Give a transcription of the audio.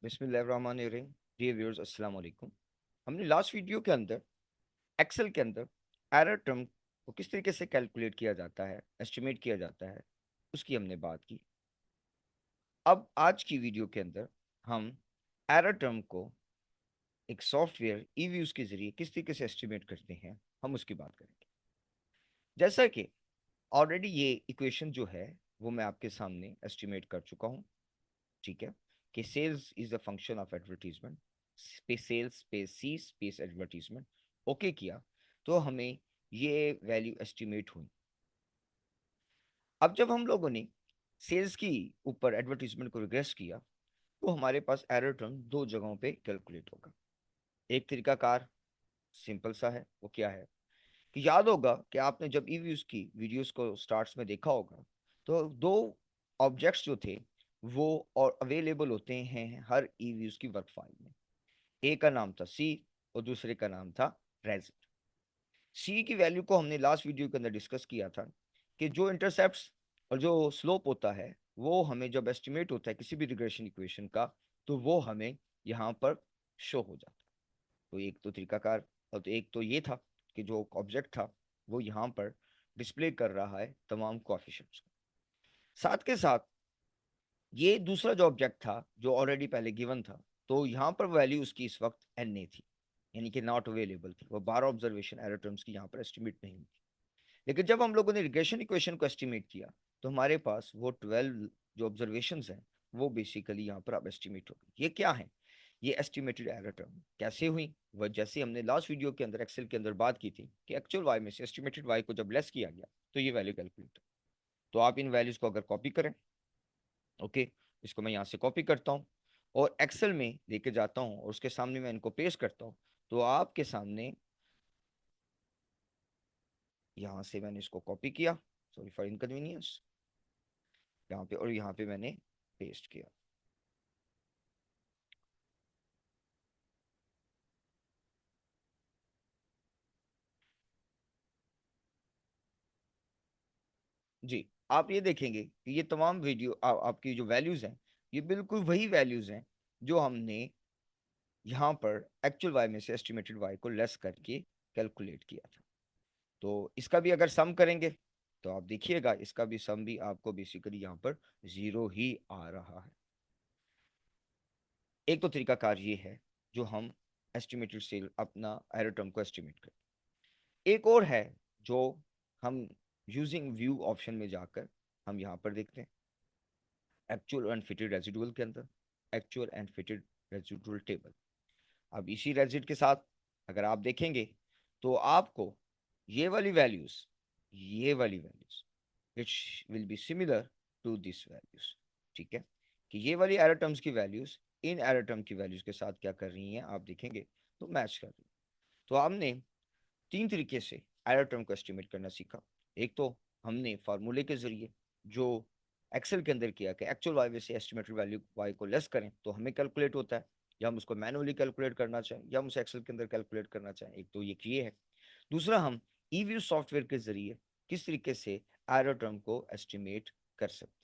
बिस्मिल्लाहिर्रहमानिर्रहीम। Dear viewers, अस्सलाम वालेकुम। हमने लास्ट वीडियो के अंदर एक्सेल के अंदर एरर टर्म को किस तरीके से कैलकुलेट किया जाता है, एस्टिमेट किया जाता है, उसकी हमने बात की। अब आज की वीडियो के अंदर हम एरर टर्म को एक सॉफ्टवेयर ईव्यूज के जरिए किस तरीके से एस्टिमेट करते हैं, हम उसकी बात करेंगे। जैसा कि ऑलरेडी ये इक्वेशन जो है वो मैं आपके सामने एस्टिमेट कर चुका हूँ। ठीक है, कि sales is the function of advertisement, space sales space C space advertisement. Okay किया तो हमें ये वैल्यू एस्टिमेट हुई। अब जब हम लोगों ने सेल्स की ऊपर एडवर्टीजमेंट को रिग्रेस किया तो हमारे पास एरर टर्म दो जगहों पे कैलकुलेट होगा। एक तरीकाकार सिंपल सा है, वो क्या है कि याद होगा कि आपने जब ईव्यूज की वीडियोस को स्टार्ट्स में देखा होगा तो दो ऑब्जेक्ट्स जो थे वो और अवेलेबल होते हैं हर ईव्यूज की वर्क फाइल में। एक का नाम था सी और दूसरे का नाम था रेजिट। सी की वैल्यू को हमने लास्ट वीडियो के अंदर डिस्कस किया था कि जो इंटरसेप्ट्स और जो स्लोप होता है वो हमें जब एस्टिमेट होता है किसी भी रिग्रेशन इक्वेशन का तो वो हमें यहाँ पर शो हो जाता है। तो एक तो तरीकाकार और तो एक तो ये था कि जो ऑब्जेक्ट था वो यहाँ पर डिस्प्ले कर रहा है तमाम कोएफिशिएंट्स को। साथ के साथ ये दूसरा जो ऑब्जेक्ट था जो ऑलरेडी पहले गिवन था, तो यहाँ पर वैल्यू उसकी इस वक्त एन ए थी, यानी कि नॉट अवेलेबल थी। वो 12 ऑब्जर्वेशन एरर टर्म्स की यहाँ पर एस्टिमेट नहीं हुई थी। लेकिन जब हम लोगों ने रिग्रेशन इक्वेशन को एस्टिमेट किया तो हमारे पास वो 12 जो ऑब्जर्वेशन हैं वो बेसिकली यहाँ पर अब एस्टिमेट हो गई। ये क्या है? ये एस्टिमेटेड एरर टर्म कैसे हुई? वह जैसे हमने लास्ट वीडियो के अंदर एक्सेल के अंदर बात की थी कि एक्चुअल वाई में से एस्टिमेटेड वाई को जब लेस किया गया तो ये वैल्यू कैलकुलेट। तो आप इन वैल्यूज को अगर कॉपी करें, ओके, इसको मैं यहाँ से कॉपी करता हूँ और एक्सेल में लेके जाता हूँ और उसके सामने मैं इनको पेस्ट करता हूँ, तो आपके सामने यहाँ से मैंने इसको कॉपी किया, सॉरी फॉर इनकन्वीनियंस, यहाँ पे और यहाँ पे मैंने पेस्ट किया। जी, आप ये देखेंगे कि ये तमाम वीडियो आपकी जो वैल्यूज हैं ये बिल्कुल वही वैल्यूज हैं जो हमने यहाँ पर एक्चुअल वाई में से एस्टिमेटेड वाई को लेस करके कैलकुलेट किया था। तो इसका भी अगर सम करेंगे तो आप देखिएगा इसका भी सम भी आपको बेसिकली यहाँ पर जीरो ही आ रहा है। एक तो तरीकाकार ये है जो हम एस्टिमेटेड सेल अपना एरर टर्म को एस्टिमेट करें। एक और है जो हम यूजिंग व्यू ऑप्शन में जाकर हम यहाँ पर देखते हैं एक्चुअल एंड फिटेड रेजिडुअल के अंदर actual and fitted residual table. अब इसी रेजिड के साथ अगर आप देखेंगे तो आपको ये वाली values it will be similar to this values. ठीक है, कि ये वाली एरर टर्म्स की वैल्यूज इन एरर टर्म की वैल्यूज के साथ क्या कर रही हैं आप देखेंगे तो मैच कर रही हैं। तो हमने तीन तरीके से एरर टर्म को एस्टिमेट करना सीखा। एक तो हमने फार्मूले के जरिए जो एक्सेल के अंदर किया कि एक्चुअल वाई से एस्टिमेटेड वैल्यू वाई को लेस करें तो हमें कैलकुलेट होता है, या हम उसको मैनुअली कैलकुलेट करना चाहें या हम उसे एक्सेल के अंदर कैलकुलेट करना चाहें। एक तो ये है। दूसरा, हम ईव्यू सॉफ्टवेयर के जरिए किस तरीके से एरर टर्म को एस्टिमेट कर सकते